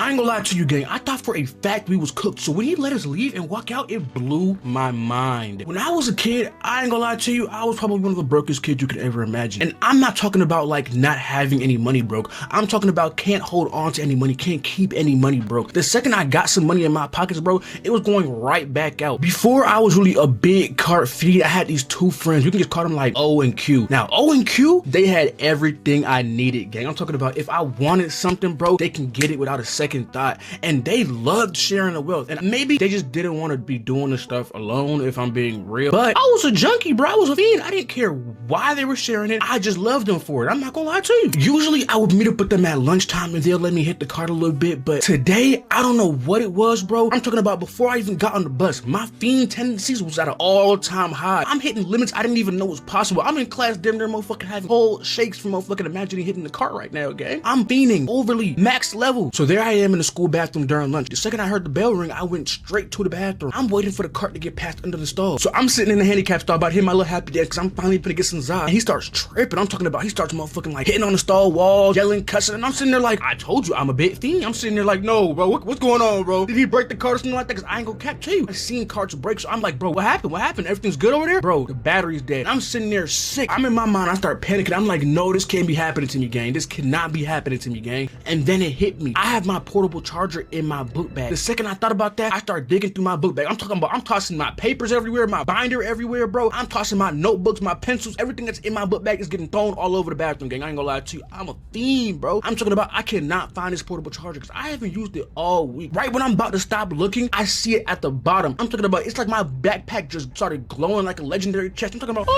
I ain't gonna lie to you, gang. I thought for a fact we was cooked. So when he let us leave and walk out, it blew my mind. When I was a kid, I ain't gonna lie to you, I was probably one of the brokest kids you could ever imagine. And I'm not talking about like not having any money, broke. I'm talking about can't hold on to any money, can't keep any money, broke. The second I got some money in my pockets, bro, it was going right back out. Before I was really a big cart feed, I had these two friends. You can just call them like O and Q. Now, O and Q, they had everything I needed, gang. I'm talking about if I wanted something, bro, they can get it without a second thought. And they loved sharing the wealth. And maybe they just didn't want to be doing this stuff alone, if I'm being real. But I was a junkie, bro. I was a fiend. I didn't care why they were sharing it. I just loved them for it. I'm not gonna lie to you. Usually I would meet up with them at lunchtime and they'll let me hit the cart a little bit. But today, I don't know what it was, bro. I'm talking about before I even got on the bus, my fiend tendencies was at an all-time high. I'm hitting limits I didn't even know was possible. I'm in class damn near motherfucking having whole shakes from motherfucking imagining hitting the cart right now, gang. I'm fiending overly max level. So there I am in the school bathroom during lunch. The second I heard the bell ring, I went straight to the bathroom. I'm waiting for the cart to get passed under the stall. So I'm sitting in the handicap stall about to hit my little happy dance because I'm finally gonna get some za. And he starts tripping. I'm talking about he starts motherfucking like hitting on the stall wall, yelling, cussing. And I'm sitting there like, I told you I'm a bit fiend. I'm sitting there like, no, bro, what's going on, bro? Did he break the cart or something like that? Because I ain't gonna cap to you. I seen carts break. So I'm like, bro, what happened? What happened? Everything's good over there? Bro, the battery's dead. I'm sitting there sick. I'm in my mind. I start panicking. I'm like, no, this can't be happening to me, gang. This cannot be happening to me, gang. And then it hit me. I have my portable charger in my book bag. The second I thought about that, I started digging through my book bag. I'm talking about, I'm tossing my papers everywhere, my binder everywhere, bro. I'm tossing my notebooks, my pencils, everything that's in my book bag is getting thrown all over the bathroom, gang. I ain't gonna lie to you. I'm a fiend, bro. I'm talking about I cannot find this portable charger because I haven't used it all week. Right when I'm about to stop looking, I see it at the bottom. I'm talking about, it's like my backpack just started glowing like a legendary chest. I'm talking about,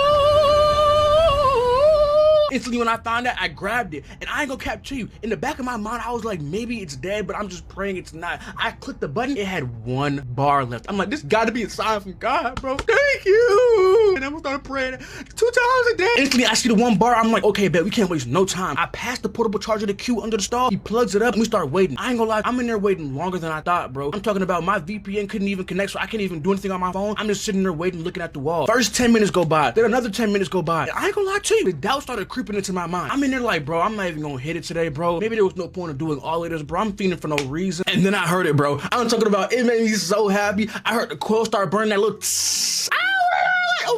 instantly when I found out, I grabbed it. And I ain't gonna cap to you. In the back of my mind, I was like, maybe it's dead, but I'm just praying it's not. I clicked the button, it had 1 bar left. I'm like, this gotta be a sign from God, bro. Thank you. And I'm gonna start praying 2 times a day. Instantly, I see the 1 bar. I'm like, okay, bet we can't waste no time. I passed the portable charger to Q under the stall. He plugs it up and we start waiting. I ain't gonna lie, I'm in there waiting longer than I thought, bro. I'm talking about my VPN couldn't even connect, so I can't even do anything on my phone. I'm just sitting there waiting, looking at the wall. First 10 minutes go by, then another 10 minutes go by. And I ain't gonna lie to you, the doubt started creeping into my mind. I'm in there like, bro, I'm not even gonna hit it today, bro. Maybe there was no point of doing all of this, bro. I'm feeling for no reason. And then I heard it, bro. I'm talking about, it made me so happy. I heard the coil start burning, that little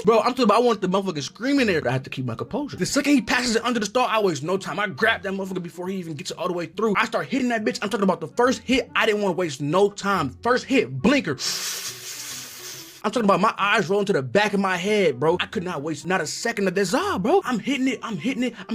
bro, I'm talking about, I want the motherfucker screaming there. I had to keep my composure. The second he passes it under the stall, I waste no time. I grab that motherfucker before he even gets it all the way through. I start hitting that bitch. I'm talking about the first hit. I didn't want to waste no time. First hit, blinker. I'm talking about my eyes rolling to the back of my head, bro. I could not waste not a second of this, bro. I'm hitting it. I'm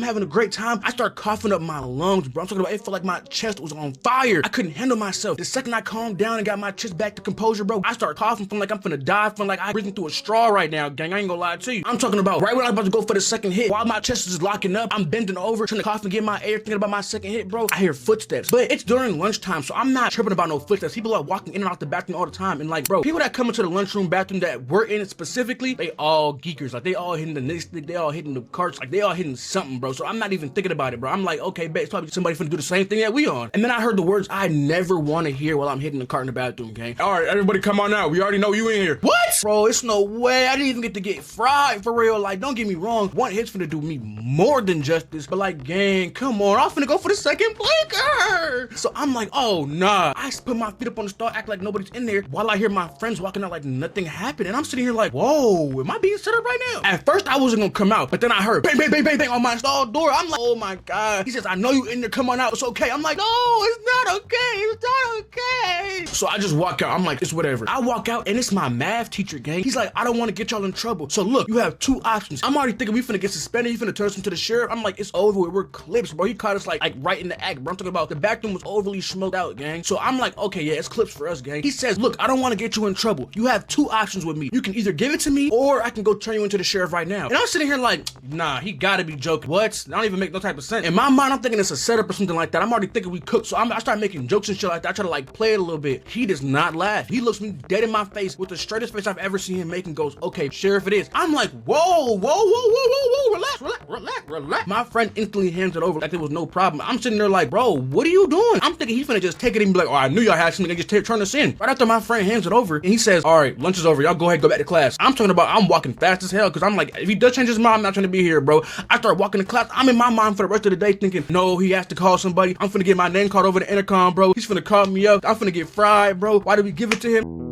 having a great time. I start coughing up my lungs, bro. I'm talking about, it felt like my chest was on fire. I couldn't handle myself. The second I calmed down and got my chest back to composure, bro, I start coughing from like I'm finna die, from like I'm breathing through a straw right now, gang. I ain't gonna lie to you. I'm talking about right when I was about to go for the second hit, while my chest is locking up, I'm bending over, trying to cough and get my air, thinking about my second hit, bro. I hear footsteps, but it's during lunchtime, so I'm not tripping about no footsteps. People are walking in and out the bathroom all the time, and like, bro, people that come into the lunchroom bathroom that were in it specifically, they all geekers. Like, they all hitting the nitstick, they all hitting the carts, like they all hitting something, bro. So I'm not even thinking about it, bro. I'm like, okay, bet it's probably somebody finna do the same thing that we on. And then I heard the words I never want to hear while I'm hitting the cart in the bathroom, gang. All right, everybody come on out. We already know you in here. What? Bro, it's no way. I didn't even get to get fried for real. Like, don't get me wrong. 1 hit's finna do me more than justice. But like, gang, come on. I'm finna go for the second blinker. So I'm like, oh, nah. I put my feet up on the stall, act like nobody's in there, while I hear my friends walking out like nothing happened. And I'm sitting here like, whoa, am I being set up right now? At first, I wasn't gonna come out, but then I heard bang, bang, bang, bang, bang on my stall door. I'm like, oh my God. He says, I know you in there, come on out, it's okay. I'm like, no, it's not okay, it's not okay. So I just walk out, I'm like, it's whatever. I walk out and it's my math teacher, gang. He's like, I don't wanna get y'all in trouble. So look, you have 2 options. I'm already thinking we finna get suspended, he finna turn us into the sheriff. I'm like, it's over with, we're clips, bro. He caught us like right in the act, bro. I'm talking about the bathroom was overly smoked out, gang. So I'm like, okay, yeah, it's clips for us, gang. He says, look, I don't wanna get you in trouble. You have 2 options with me. You can either give it to me or I can go turn you into the sheriff right now. And I'm sitting here like, nah, he gotta be joking. What? That don't even make no type of sense. In my mind, I'm thinking it's a setup or something like that. I'm already thinking we cooked. So I start making jokes and shit like that. I try to like play it a little bit. He does not laugh. He looks me dead in my face with the straightest face I've ever seen him make and goes, okay, Sheriff, it is. I'm like, whoa, relax. My friend instantly hands it over like there was no problem. I'm sitting there like, bro, what are you doing? I'm thinking he's finna just take it and be like, oh, I knew y'all had something, just turn this in. Right after my friend hands it over and he says, all right, lunch is over. Y'all go ahead, go back to class. I'm talking about, I'm walking fast as hell because I'm like, if he does change his mind, I'm not trying to be here, bro. I start walking to class. I'm in my mind for the rest of the day thinking, no, he has to call somebody. I'm finna get my name called over the intercom, bro. He's finna call me up. I'm finna get fried, bro. Why did we give it to him?